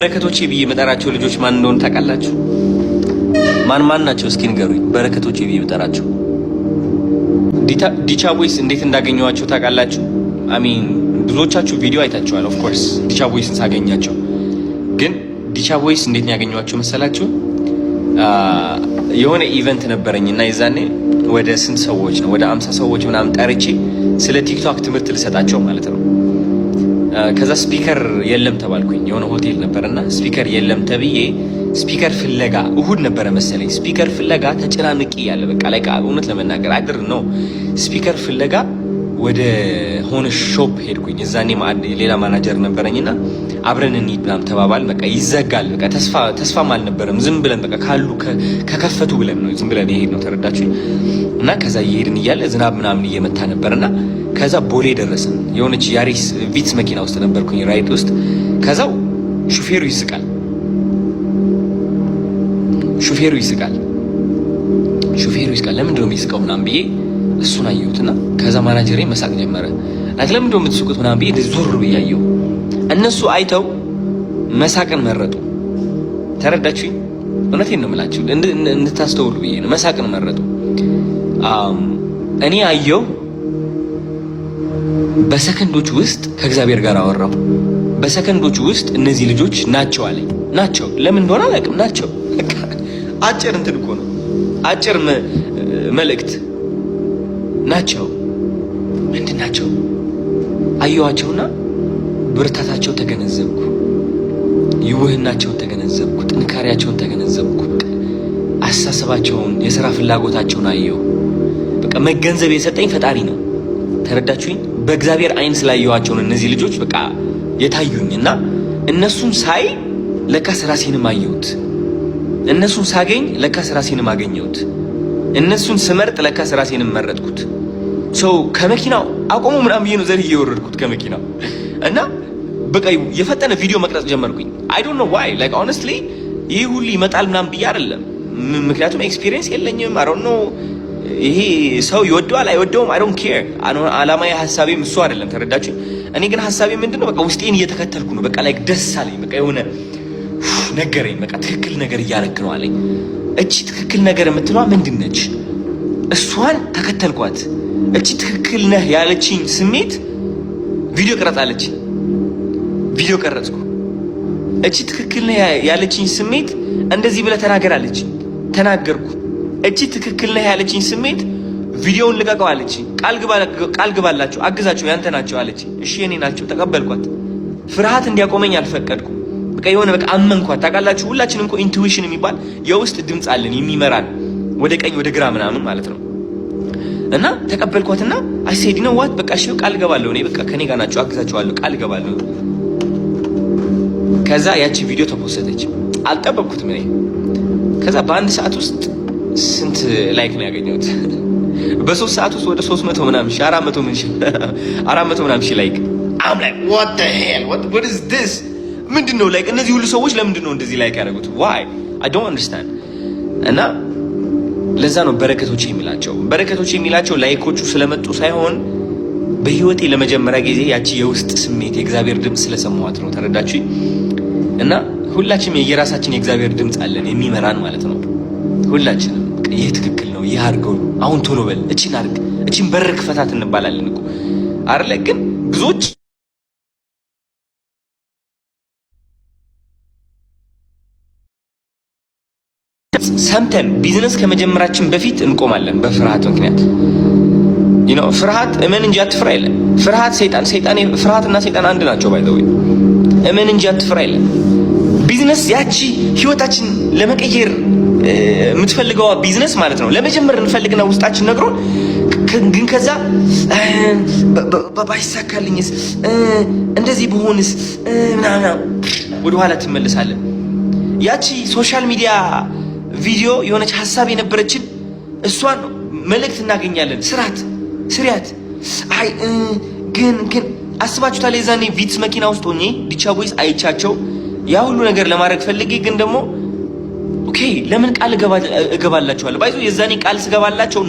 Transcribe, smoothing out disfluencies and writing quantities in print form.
በረከቶቼ ብዬ መጠራቸው ልጆች ማን እንደሆነ ታውቃላችሁ? ማን ናቸው? እስኪ ንገሩኝ። በረከቶቼ ብዬ መጠራቸው ዲቻ ቦይስ እንዴት እንዳገኘዋቸው ታውቃላችሁ? አሚን ብዙዎቻችሁ ቪዲዮ አይታችኋል። ኦፍ ኮርስ ዲቻ ቦይስን ሳገኛቸው፣ ግን ዲቻ ቦይስ እንዴት ነው ያገኘዋቸው መሰላችሁ? የሆነ ኢቨንት ነበረኝና የዛኔ ወደ ስንት ሰዎች ነው ወደ 50 ሰዎች ምናምን ጠርቼ ስለ ቲክቶክ ትምህርት ልሰጣቸው ማለት ነው። ከዛ ስፒከር የለም ተባልኩኝ። የሆነ ሆቴል ነበርና ስፒከር የለም ተብዬ ስፒከር ፍለጋ እሁድ ነበረ መሰለኝ ስፒከር ፍለጋ ተጨናንቂ ያለ በቃ ላይ እውነት ለመናገር አይደር ነው ስፒከር ፍለጋ ወደ ሆነ ሾፕ ሄድኩኝ። እዛኔ ሌላ ማናጀር ነበረኝና አብረን እንሂድ ምናምን ተባባል። በቃ ይዘጋል በቃ ተስፋም አልነበረም። ዝም ብለን በቃ ካሉ ከከፈቱ ብለን ነው ዝም ብለን ይሄድ ነው ተረዳችሁኝ። እና ከዛ እየሄድን እያለ ዝናብ ምናምን እየመታ ነበርና ከዛ ቦሌ ደረስን። የሆነች ያሪስ ቪትስ መኪና ውስጥ ነበርኩኝ ራይድ ውስጥ። ከዛው ሹፌሩ ይስቃል ለምንድን ነው የሚስቀው ምናምን ብዬ እሱን አየሁትና ከዛ ማናጀሬ መሳቅ ጀመረ። ለምንድን ነው የምትስቁት ምናምን ብዬ ዞር ብዬ አየሁ። እነሱ አይተው መሳቅን መረጡ። ተረዳችሁኝ? እውነቴን ነው የምላችሁ እንድታስተውሉ ብዬ ነው። መሳቅን መረጡ። እኔ አየሁ። በሰከንዶች ውስጥ ከእግዚአብሔር ጋር አወራሁ። በሰከንዶች ውስጥ እነዚህ ልጆች ናቸው አለኝ። ናቸው ለምን እንደሆነ አላውቅም። ናቸው አጭር እንትን እኮ ነው አጭር መልእክት ናቸው። ምንድን ናቸው? አየኋቸውና ብርታታቸው ተገነዘብኩ፣ ይውህናቸውን ተገነዘብኩ፣ ጥንካሬያቸውን ተገነዘብኩ፣ አስተሳሰባቸውን፣ የሥራ ፍላጎታቸውን አየሁ። በቃ መገንዘብ የሰጠኝ ፈጣሪ ነው። ተረዳችሁኝ? በእግዚአብሔር አይን ስላየኋቸውን እነዚህ ልጆች በቃ የታዩኝ እና እነሱን ሳይ ለካስ ራሴንም አየሁት። እነሱን ሳገኝ ለካስ ራሴንም አገኘሁት። እነሱን ስመርጥ ለካስ ራሴንም መረጥኩት። ሰው ከመኪናው አቆሙ ምናምን ብዬ ነው ዘልዬ የወረድኩት ከመኪናው እና በቃ የፈጠነ ቪዲዮ መቅረጽ ጀመርኩኝ። አይ ዶንት ኖ ዋይ ላይክ ሆነስትሊ ይሄ ሁሉ ይመጣል ምናምን ብዬ አይደለም። ምክንያቱም ኤክስፒሪየንስ የለኝም። አይ ዶንት ኖ ይሄ ሰው ይወደዋል አይወደውም አይ ዶንት ኬር። አላማዬ ሐሳቤም እሱ አይደለም። ተረዳችሁ? እኔ ግን ሐሳቤ ምንድነው በቃ ውስጤን እየተከተልኩ ነው። በቃ ላይክ ደስ አለኝ። በቃ የሆነ ነገረኝ። በቃ ትክክል ነገር እያረክ ነው አለኝ። እቺ ትክክል ነገር የምትለዋ ምንድን ነች? እሷን ተከተልኳት። እቺ ትክክል ነህ ያለችኝ ስሜት ቪዲዮ ቀረጻለች። ቪዲዮ ቀረጽኩ። እቺ ትክክል ነህ ያለችኝ ስሜት እንደዚህ ብለህ ተናገር አለች። ተናገርኩ። እቺ ትክክል ነህ ያለችኝ ስሜት ቪዲዮውን ልቀቀው አለች። ቃል ግባላችሁ አግዛችሁ ያንተ ናቸው አለች። እሺ የኔ ናቸው ተቀበልኳት። ፍርሃት እንዲያቆመኝ አልፈቀድኩም። በቃ የሆነ በቃ አመንኳት። ታውቃላችሁ ሁላችንም እኮ ኢንቱዊሽን የሚባል የውስጥ ድምፅ አለን የሚመራን ወደ ቀኝ ወደ ግራ ምናምን ማለት ነው። እና ተቀበልኳትና አሴዲ ነው ዋት በቃ እሺ ቃል ገባለሁ እኔ በቃ ከኔ ጋር ናቸው አግዛቸዋለሁ ቃል ገባለሁ። ከዛ ያቺ ቪዲዮ ተፖስተች። አልጠበቅኩትም እኔ። ከዛ በአንድ ሰዓት ውስጥ ስንት ላይክ ነው ያገኘሁት? በ3 ሰዓት ውስጥ ወደ 300 ምናምን ሺህ 400 ምናምን ሺህ ላይክ። አም ላይክ what the hell what is this? ምንድነው ላይክ እነዚህ ሁሉ ሰዎች ለምንድን ነው እንደዚህ ላይክ ያደረጉት? why I don't understand። እና ለዛ ነው በረከቶች የሚላቸው። በረከቶች የሚላቸው ላይኮቹ ስለመጡ ሳይሆን በህይወቴ ለመጀመሪያ ጊዜ ያቺ የውስጥ ስሜት የእግዚአብሔር ድምፅ ስለሰማኋት ነው። ተረዳችሁኝ? እና ሁላችንም የየራሳችን የእግዚአብሔር ድምፅ አለን የሚመራን ማለት ነው። ሁላችንም ይህ ትክክል ነው፣ ይህ አድርገው፣ አሁን ቶሎ በል፣ እቺን አድርግ፣ እቺን በር ክፈታት እንባላለን እኮ አይደለ? ግን ብዙዎች ሰምተን ቢዝነስ ከመጀመራችን በፊት እንቆማለን በፍርሃት ምክንያት። ፍርሃት እመን እንጂ አትፍራ የለም። ፍርሃትና ሰይጣን አንድ ናቸው። ባይ ዘ ወይ እመን እንጂ አትፍራ የለም። ቢዝነስ ያቺ ህይወታችን ለመቀየር የምትፈልገው ቢዝነስ ማለት ነው። ለመጀመር እንፈልግና ውስጣችን ነግሮን ግን ከዛ ባይሳካልኝስ እንደዚህ በሆንስ ምናምን ወደ ኋላ ትመለሳለን። ያቺ ሶሻል ሚዲያ ቪዲዮ የሆነች ሐሳብ የነበረችን እሷን መልእክት እናገኛለን። ስሪያት አይ ግን አስባችሁታል? የዛኔ ቪትስ መኪና ውስጥ ሆኜ ዲቻ ቦይስ አይቻቸው ያ ሁሉ ነገር ለማድረግ ፈልጌ ግን ደግሞ ኦኬ ለምን ቃል እገባላችኋለሁ? ባይዞ የዛኔ ቃል ስገባላቸው